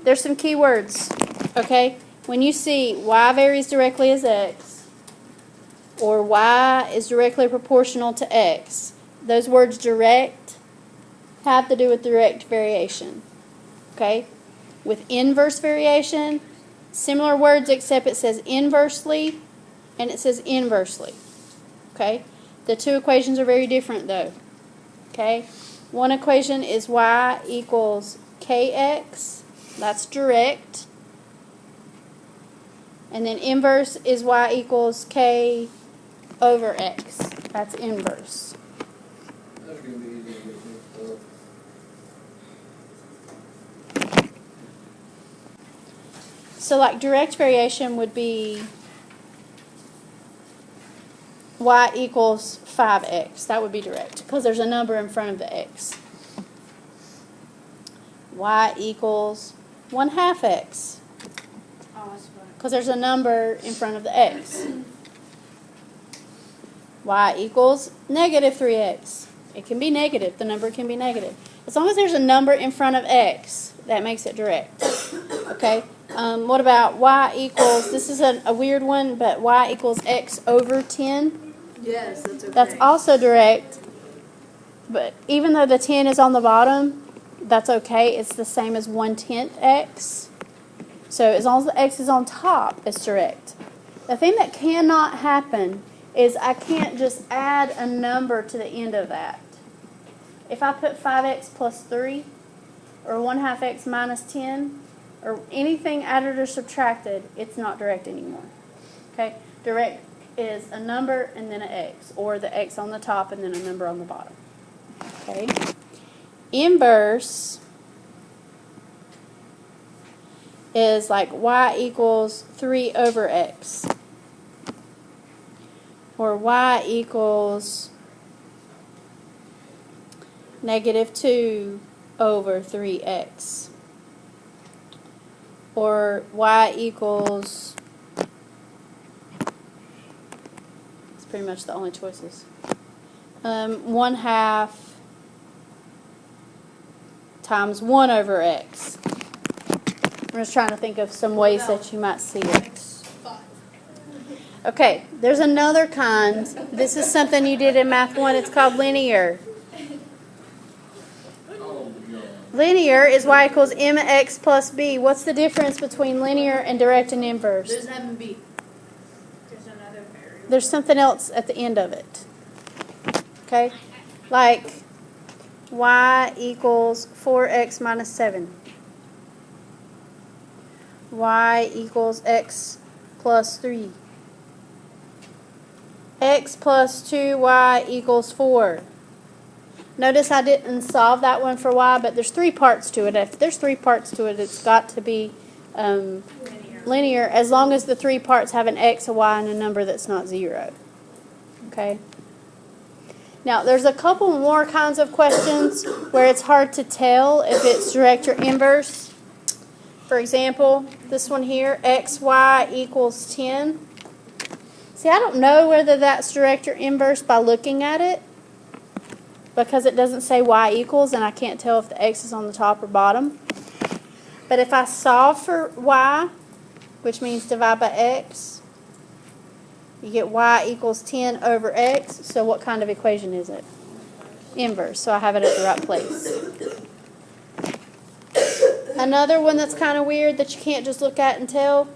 there's some key words, okay? When you see y varies directly as x, or y is directly proportional to x, those words direct have to do with direct variation, okay? With inverse variation, similar words except it says inversely and it says inversely, okay? The two equations are very different though, okay? One equation is y equals kx, that's direct. And then inverse is y equals k over x, that's inverse. That's gonna be easy to get mixed up. So like direct variation would be y equals 5x. That would be direct because there's a number in front of the x. Y equals 1/2 x because there's a number in front of the x. Y equals negative 3x. It can be negative. The number can be negative. As long as there's a number in front of x, that makes it direct. Okay? What about y equals, this is a weird one, but y equals x over 10. Yes, that's okay. That's also direct, but even though the 10 is on the bottom, that's okay. It's the same as 1/10 x. So as long as the x is on top, it's direct. The thing that cannot happen is I can't just add a number to the end of that. If I put 5x plus 3, or 1/2 x minus 10, or anything added or subtracted, it's not direct anymore. Okay? Direct is a number and then an x, or the x on the top and then a number on the bottom. Okay? Inverse is like y equals 3 over x, or y equals negative 2 over 3x, or y equals, it's pretty much the only choices, 1/2 times 1 over x. I'm just trying to think of some ways that you might see it. Okay, there's another kind. This is something you did in Math 1. It's called linear. Oh, God. Linear is y equals mx plus b. What's the difference between linear and direct and inverse? There's M and B. There's another variable. There's something else at the end of it. Okay? Like y equals 4x minus 7. Y equals x plus 3. X plus 2y equals 4. Notice I didn't solve that one for y, but there's 3 parts to it. If there's 3 parts to it, it's got to be linear as long as the 3 parts have an x, a y, and a number that's not 0. Okay? Now, there's a couple more kinds of questions where it's hard to tell if it's direct or inverse. For example, this one here, xy equals 10. See, I don't know whether that's direct or inverse by looking at it because it doesn't say y equals and I can't tell if the x is on the top or bottom. But if I solve for y, which means divide by x, you get y equals 10 over x. So what kind of equation is it? Inverse. So I have it at the right place. Another one that's kind of weird that you can't just look at and tell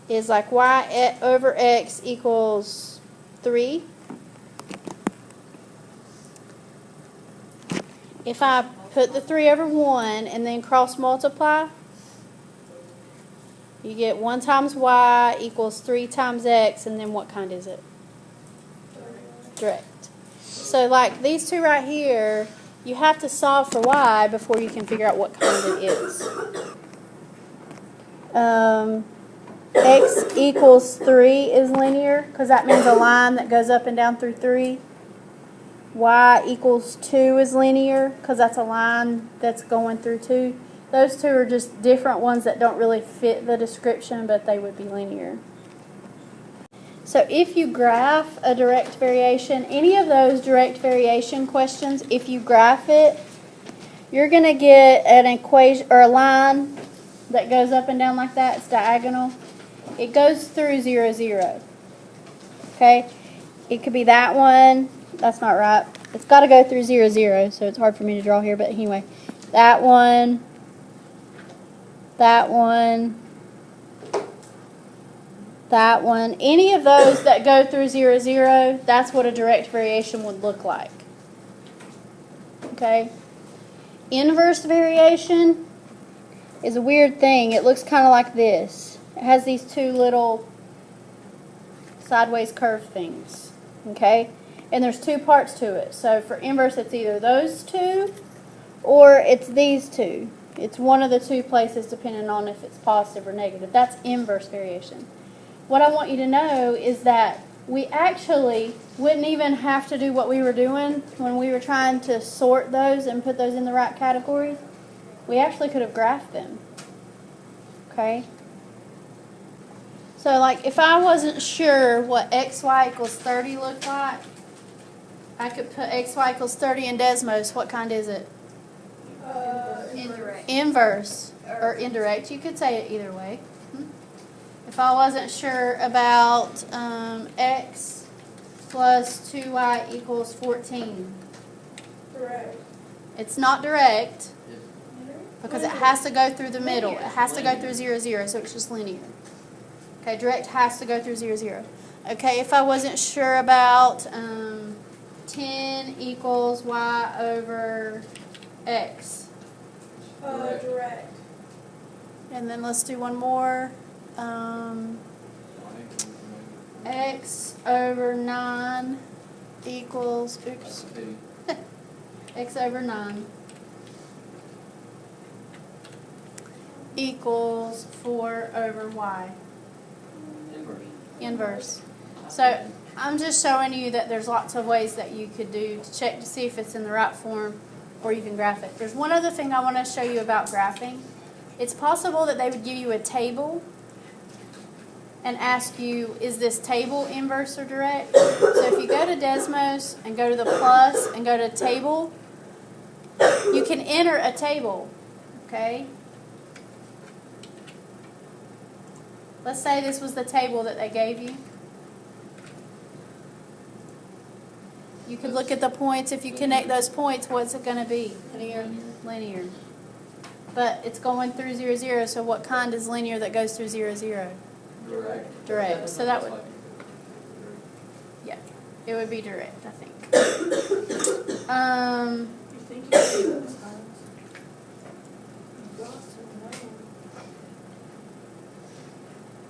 is like y over x equals 3. If I put the 3 over 1 and then cross multiply, you get 1 times y equals 3 times x, and then what kind is it? Direct. So like these two right here, you have to solve for y before you can figure out what kind it is. X equals 3 is linear because that means a line that goes up and down through 3. Y equals 2 is linear because that's a line that's going through 2. Those two are just different ones that don't really fit the description, but they would be linear. So if you graph a direct variation, any of those direct variation questions, if you graph it, you're going to get an equation or a line that goes up and down like that. It's diagonal. It goes through 0, 0. Okay? It could be that one. That's not right. It's got to go through 0, 0, so it's hard for me to draw here. But anyway, that one, that one, that one. Any of those that go through 0, 0, that's what a direct variation would look like. Okay? Inverse variation is a weird thing. It looks kind of like this. It has these two little sideways curve things. Okay? And there's two parts to it. So for inverse, it's either those two or it's these two. It's one of the two places depending on if it's positive or negative. That's inverse variation. What I want you to know is that we actually wouldn't even have to do what we were doing when we were trying to sort those and put those in the right categories. We actually could have graphed them. Okay? So like if I wasn't sure what xy equals 30 looked like, I could put xy equals 30 in Desmos. What kind is it? Indirect. Inverse or indirect. You could say it either way. If I wasn't sure about x plus 2y equals 14. Direct. It's not direct because it has to go through the middle. It has to go through 0, 0, so it's just linear. Okay, direct has to go through 0, 0. Okay, if I wasn't sure about 10 equals y over x. Direct. And then let's do one more. X over 9 equals, oops, x over 9 equals 4 over y. Inverse. So I'm just showing you that there's lots of ways that you could do to check to see if it's in the right form, or you can graph it. There's one other thing I want to show you about graphing. It's possible that they would give you a table and ask you, is this table inverse or direct? So if you go to Desmos and go to the plus and go to table, you can enter a table, okay? Let's say this was the table that they gave you. You could look at the points. If you connect those points, what's it going to be? Linear. Linear. But it's going through 0, 0, so what kind is linear that goes through 0, 0? Direct. Direct. So that would, yeah, it would be direct, I think. You think you can do those times?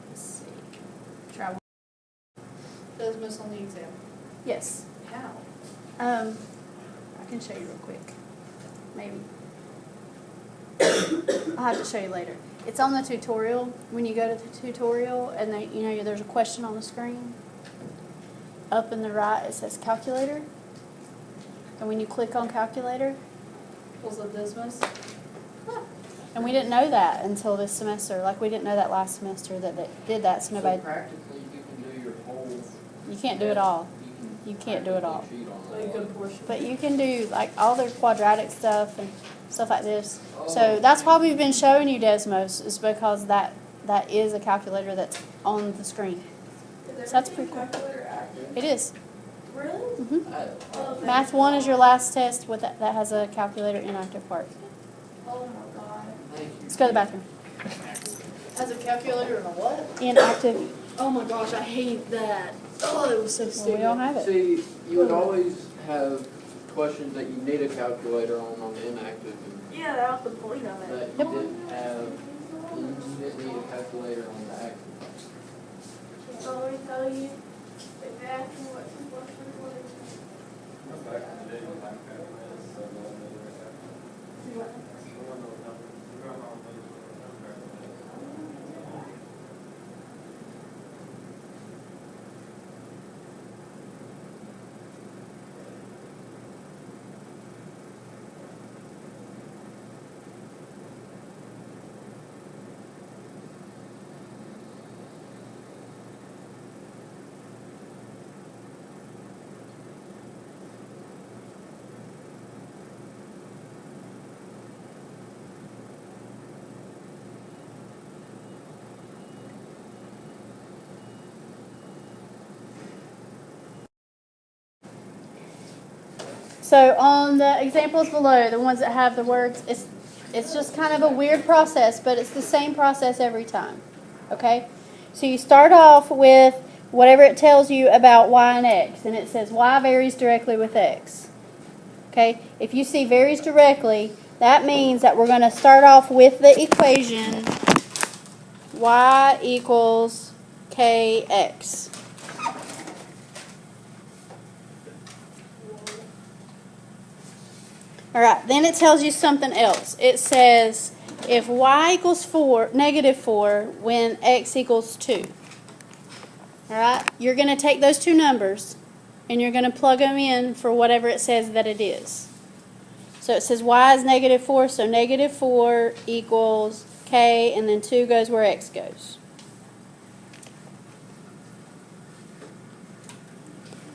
Let's see. Try one. Desmos on the exam. Yes. How? I can show you real quick. Maybe. I'll have to show you later. It's on the tutorial. When you go to the tutorial and there's a question on the screen. Up in the right it says calculator. And when you click on calculator, Pulls up Desmos? and we didn't know that until this semester. Like we didn't know that last semester that they did that, so nobody. So practically, you can do your whole. You can't do it all. You can't do it all. cheat on So you all could of it. portion. But you can do like all their quadratic stuff and stuff like this. So that's why we've been showing you Desmos, is because that is a calculator that's on the screen. Is So that's pretty cool. calculator active? It is. Really? Mm-hmm. Math 1 is your last test with that has a calculator inactive part. Oh my god. Thank you. Let's go to the bathroom. Has a calculator and a what? Inactive. Oh my gosh, I hate that. Oh, it was so Well, stupid. we don't have it. See, you would always have questions that you need a calculator on the inactive, and Yeah, that was the point of that it. you didn't have, you didn't need a calculator on the active. So let me tell you, if they ask me what 2 plus 3 was. So on the examples below, the ones that have the words, it's just kind of a weird process, but it's the same process every time. Okay? So you start off with whatever it tells you about y and x, and it says y varies directly with x. Okay? If you see varies directly, that means that we're going to start off with the equation y equals kx. All right, then it tells you something else. It says if y equals negative 4 when x equals 2. All right, you're going to take those two numbers and you're going to plug them in for whatever it says that it is. So it says y is negative 4, so negative 4 equals k, and then 2 goes where x goes.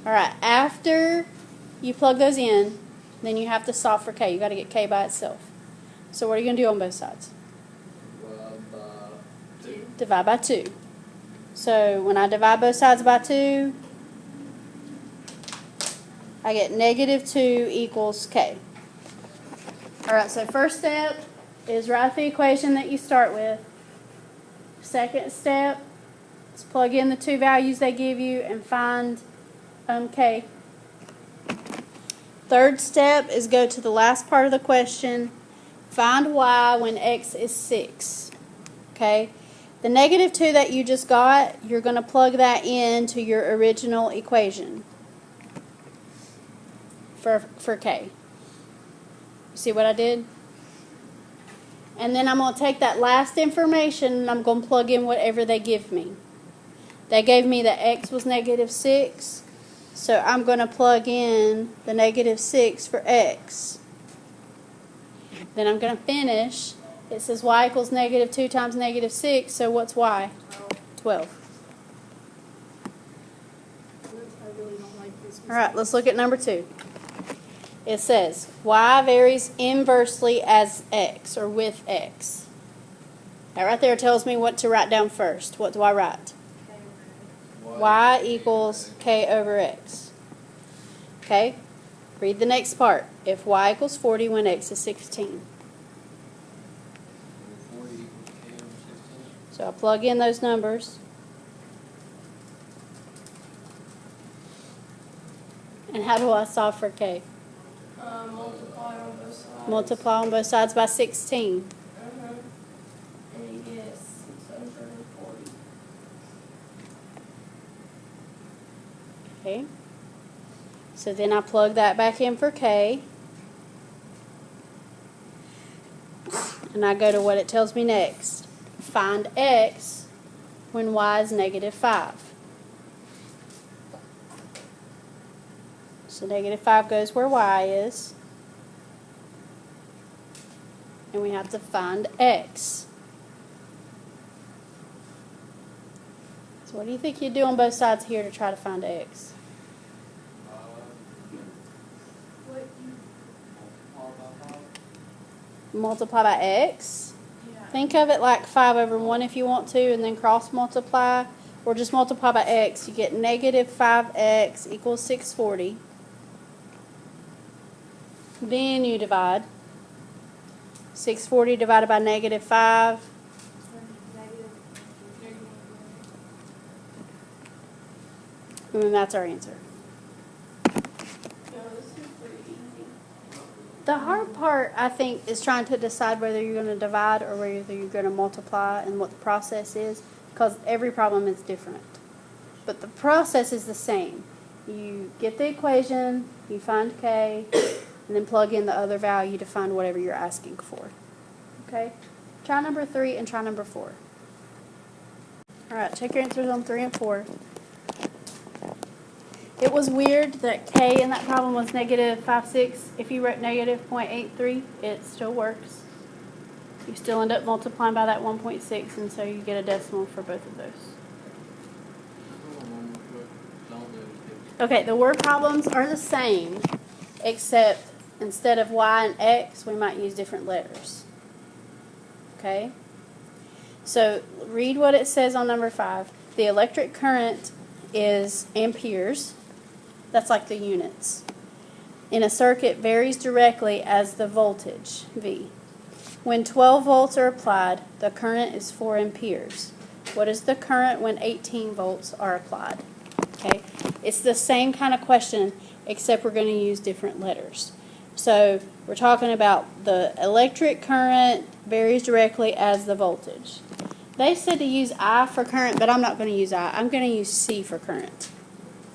All right, after you plug those in, then you have to solve for k. You got to get k by itself. So what are you going to do on both sides? Divide by 2. So when I divide both sides by 2, I get negative 2 equals k. All right, so first step is write the equation that you start with. Second step is plug in the two values they give you and find k. Third step is go to the last part of the question, find y when x is 6. Okay? The negative 2 that you just got, you're going to plug that into your original equation for k. See what I did? And then I'm going to take that last information and I'm going to plug in whatever they give me. They gave me that x was negative 6. So I'm going to plug in the negative 6 for x. Then I'm going to finish. It says y equals negative 2 times negative 6. So what's y? 12. All right, let's look at number 2. It says y varies inversely as x, or with x. That right there tells me what to write down first. What do I write? Y equals k over x. Okay? Read the next part. If y equals 40 when x is 16. So I plug in those numbers. And how do I solve for k? Multiply on both sides. Multiply on both sides by 16. And you get 640. Okay. So then I plug that back in for k. And I go to what it tells me next. Find x when y is negative 5. So negative 5 goes where y is. And we have to find x. So what do you think you do on both sides here to try to find x? Multiply by x. Yeah. Think of it like 5 over 1 if you want to, and then cross multiply, or just multiply by x. You get negative 5x equals 640. Then you divide. 640 divided by negative 5. And then that's our answer. No, this is pretty easy. The hard part, I think, is trying to decide whether you're going to divide or whether you're going to multiply and what the process is, because every problem is different. But the process is the same. You get the equation, you find k, and then plug in the other value to find whatever you're asking for. Okay? Try number 3 and try number 4. All right, check your answers on 3 and 4. It was weird that k in that problem was negative 5.6. If you wrote negative 0.83, it still works. You still end up multiplying by that 1.6, and so you get a decimal for both of those. Okay, the word problems are the same, except instead of y and x, we might use different letters. Okay? So read what it says on number 5. The electric current is amperes. That's like the units. in a circuit varies directly as the voltage, V. When 12 volts are applied, the current is 4 amperes. What is the current when 18 volts are applied? Okay, it's the same kind of question, except we're going to use different letters. So we're talking about the electric current varies directly as the voltage. They said to use I for current, but I'm not going to use I. I'm going to use C for current.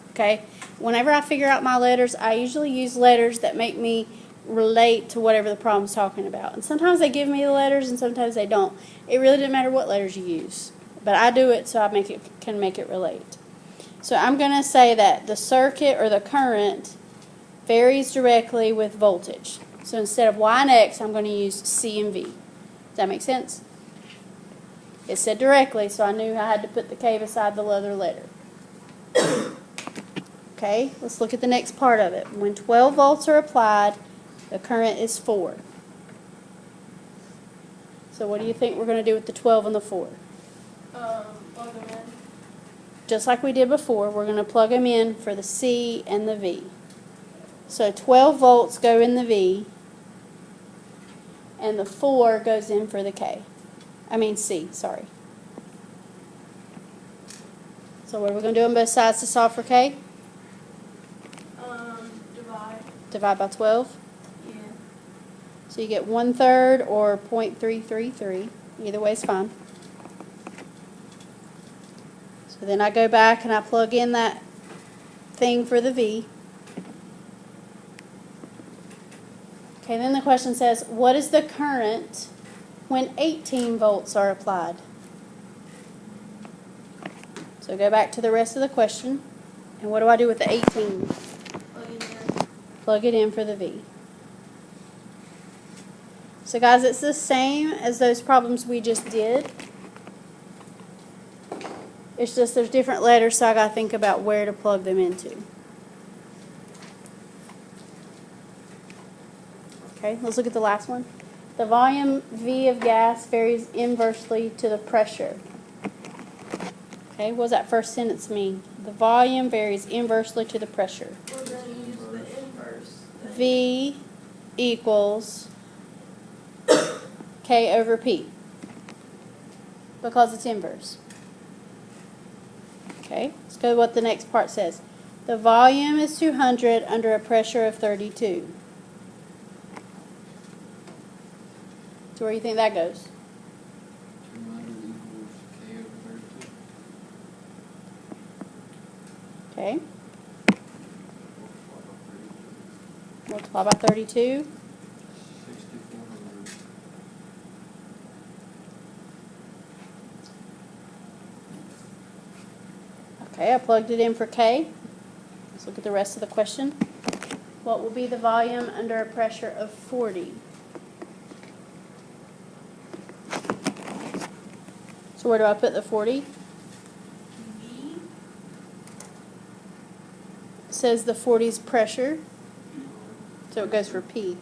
Okay? Whenever I figure out my letters, I usually use letters that make me relate to whatever the problem's talking about. And sometimes they give me the letters and sometimes they don't. It really doesn't matter what letters you use. But I do it so I can make it relate. So I'm going to say that the circuit or the current varies directly with voltage. So instead of Y and X, I'm going to use C and V. Does that make sense? It said directly, so I knew I had to put the K beside the other letter. Okay, let's look at the next part of it. When 12 volts are applied, the current is 4. So what do you think we're going to do with the 12 and the 4? Plug them in. Just like we did before, we're going to plug them in for the C and the V. So 12 volts go in the V, and the 4 goes in for the C, sorry. So what are we going to do on both sides to solve for K? Divide. Divide by 12. Yeah. So you get 1/3 or 0.333. Either way is fine. So then I go back and I plug in that thing for the V. Okay, then the question says, what is the current when 18 volts are applied? So go back to the rest of the question. And what do I do with the 18? Plug it in. Plug it in for the V. So guys, it's the same as those problems we just did. It's just there's different letters, so I got to think about where to plug them into. Okay, let's look at the last one. The volume V of gas varies inversely to the pressure. Okay, what does that first sentence mean? The volume varies inversely to the pressure. We're going to use the inverse. V equals K over P because it's inverse. Okay, let's go to what the next part says. The volume is 200 under a pressure of 32. So where do you think that goes? 200 equals K over 32. Okay, multiply by 32. 6,400. Okay, I plugged it in for K. Let's look at the rest of the question. What will be the volume under a pressure of 40? So where do I put the 40? V. It says the 40's pressure, so it goes for P.